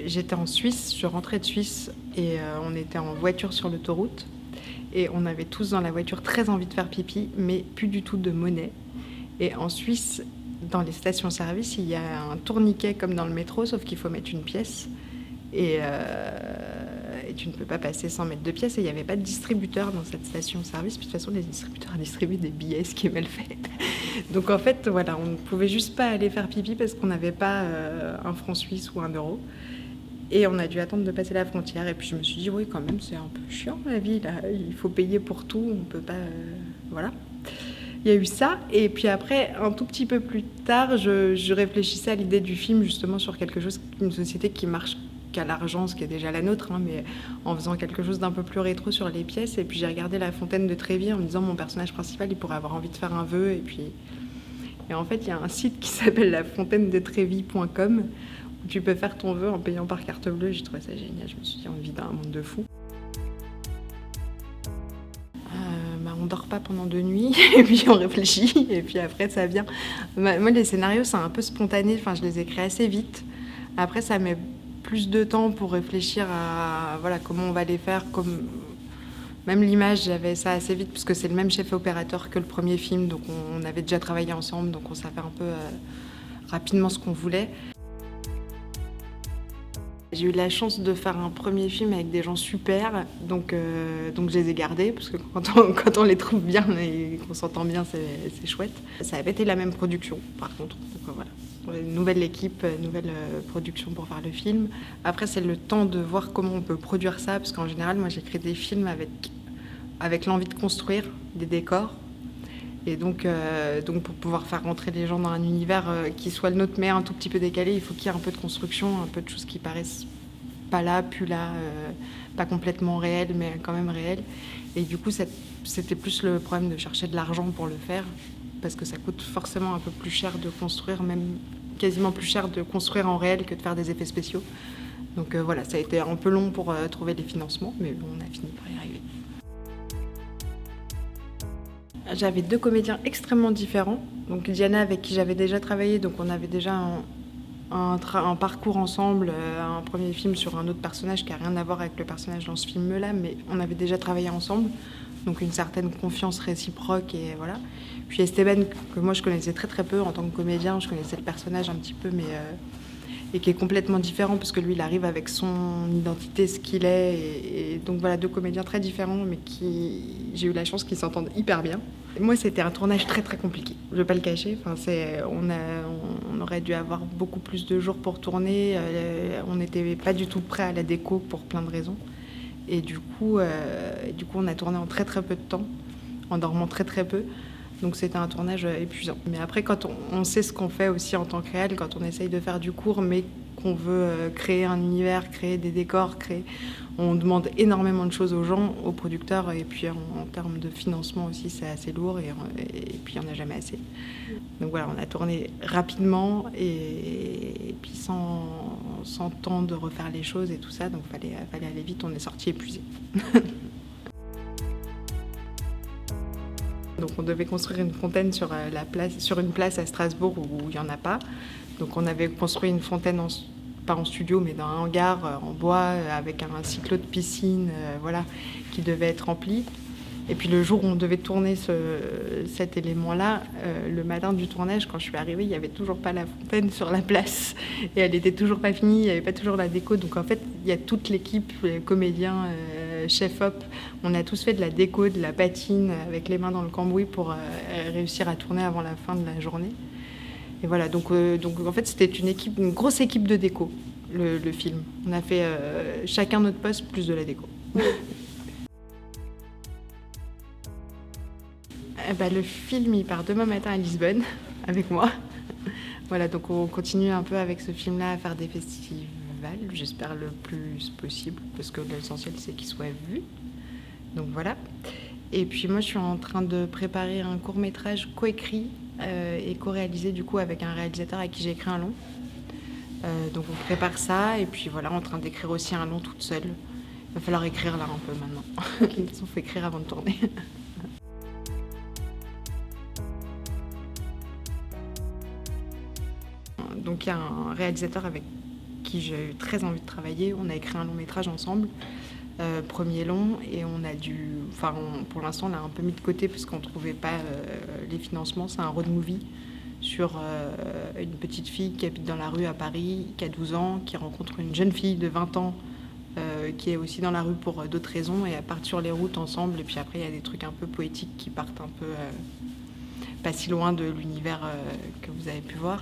j'étais en Suisse, je rentrais de Suisse et on était en voiture sur l'autoroute. Et on avait tous dans la voiture très envie de faire pipi, mais plus du tout de monnaie. Et en Suisse, dans les stations-service, il y a un tourniquet comme dans le métro, sauf qu'il faut mettre une pièce. Et tu ne peux pas passer sans mettre de pièces. Et il n'y avait pas de distributeur dans cette station-service. Puis de toute façon, les distributeurs distribuent des billets, ce qui est mal fait. Donc en fait, voilà, on ne pouvait juste pas aller faire pipi parce qu'on n'avait pas un franc suisse ou un euro. Et on a dû attendre de passer la frontière. Et puis je me suis dit, oui, quand même, c'est un peu chiant la vie, là. Il faut payer pour tout, on peut pas... voilà. Il y a eu ça. Et puis après, un tout petit peu plus tard, je réfléchissais à l'idée du film, justement, sur quelque chose, une société qui marche qu'à l'argent, ce qui est déjà la nôtre, hein, mais en faisant quelque chose d'un peu plus rétro sur les pièces. Et puis j'ai regardé La Fontaine de Trévi en me disant, mon personnage principal, il pourrait avoir envie de faire un vœu. Et en fait, il y a un site qui s'appelle lafontainedetrevi.com où tu peux faire ton vœu en payant par carte bleue. J'ai trouvé ça génial. Je me suis dit, on vit dans un monde de fous. On dort pas pendant 2 nuits et puis on réfléchit et puis après ça vient. Moi, les scénarios, c'est un peu spontané. Enfin, je les écris assez vite. Après, ça met plus de temps pour réfléchir à voilà, comment on va les faire. Même l'image, j'avais ça assez vite parce que c'est le même chef opérateur que le premier film. Donc on avait déjà travaillé ensemble, donc on savait un peu rapidement ce qu'on voulait. J'ai eu la chance de faire un premier film avec des gens super, donc je les ai gardés, parce que quand on les trouve bien et qu'on s'entend bien, c'est chouette. Ça n'avait pas été la même production, par contre. Donc voilà, une nouvelle équipe, nouvelle production pour faire le film. Après, c'est le temps de voir comment on peut produire ça, parce qu'en général, moi, j'écris des films avec l'envie de construire des décors. Et donc pour pouvoir faire rentrer les gens dans un univers qui soit le nôtre mais un tout petit peu décalé, il faut qu'il y ait un peu de construction, un peu de choses qui paraissent pas là, plus là, pas complètement réelles mais quand même réelles. Et du coup c'était plus le problème de chercher de l'argent pour le faire, parce que ça coûte forcément un peu plus cher de construire, même quasiment plus cher de construire en réel que de faire des effets spéciaux. Donc voilà, ça a été un peu long pour trouver les financements, mais bon, on a fini par y arriver. J'avais 2 comédiens extrêmement différents. Donc Diana, avec qui j'avais déjà travaillé, donc on avait déjà un parcours ensemble, un premier film sur un autre personnage qui n'a rien à voir avec le personnage dans ce film-là, mais on avait déjà travaillé ensemble, donc une certaine confiance réciproque et voilà. Puis Esteban, que moi je connaissais très très peu en tant que comédien, je connaissais le personnage un petit peu, mais et qui est complètement différent parce que lui il arrive avec son identité, ce qu'il est, et donc voilà, 2 comédiens très différents mais qui j'ai eu la chance qu'ils s'entendent hyper bien. Moi c'était un tournage très très compliqué, je vais pas le cacher. Enfin, on aurait dû avoir beaucoup plus de jours pour tourner, on n'était pas du tout prêt à la déco pour plein de raisons, et du coup on a tourné en très très peu de temps, en dormant très très peu. Donc c'était un tournage épuisant. Mais après, quand on sait ce qu'on fait aussi en tant que réel, quand on essaye de faire du court, mais qu'on veut créer un univers, créer des décors, on demande énormément de choses aux gens, aux producteurs, et puis en termes de financement aussi, c'est assez lourd, et puis il n'y en a jamais assez. Donc voilà, on a tourné rapidement, et puis sans temps de refaire les choses et tout ça, donc fallait aller vite, on est sorti épuisé. Donc on devait construire une fontaine sur une place à Strasbourg où il n'y en a pas. Donc on avait construit une fontaine, pas en studio, mais dans un hangar en bois, avec un cyclo de piscine, voilà, qui devait être rempli. Et puis le jour où on devait tourner cet élément-là, le matin du tournage, quand je suis arrivée, il n'y avait toujours pas la fontaine sur la place. Et elle n'était toujours pas finie, il n'y avait pas toujours la déco. Donc en fait, il y a toute l'équipe, les comédiens, chef-op, on a tous fait de la déco, de la patine, avec les mains dans le cambouis pour réussir à tourner avant la fin de la journée. Et voilà, donc en fait, c'était une grosse équipe de déco, le film. On a fait chacun notre poste, plus de la déco. Le film, il part demain matin à Lisbonne, avec moi. Voilà, donc on continue un peu avec ce film-là à faire des festivals, j'espère le plus possible, parce que l'essentiel, c'est qu'il soit vu. Donc voilà. Et puis moi, je suis en train de préparer un court-métrage coécrit et co-réalisé, du coup, avec un réalisateur avec qui j'ai écrit un long. Donc on prépare ça, et puis voilà, en train d'écrire aussi un long toute seule. Il va falloir écrire là un peu maintenant. De toute façon, il faut écrire avant de tourner. Donc il y a un réalisateur avec qui j'ai eu très envie de travailler. On a écrit un long métrage ensemble, premier long, et on a dû... Enfin, pour l'instant, on l'a un peu mis de côté parce qu'on ne trouvait pas les financements. C'est un road movie sur une petite fille qui habite dans la rue à Paris, qui a 12 ans, qui rencontre une jeune fille de 20 ans qui est aussi dans la rue pour d'autres raisons, et elles partent sur les routes ensemble. Et puis après, il y a des trucs un peu poétiques qui partent un peu pas si loin de l'univers que vous avez pu voir.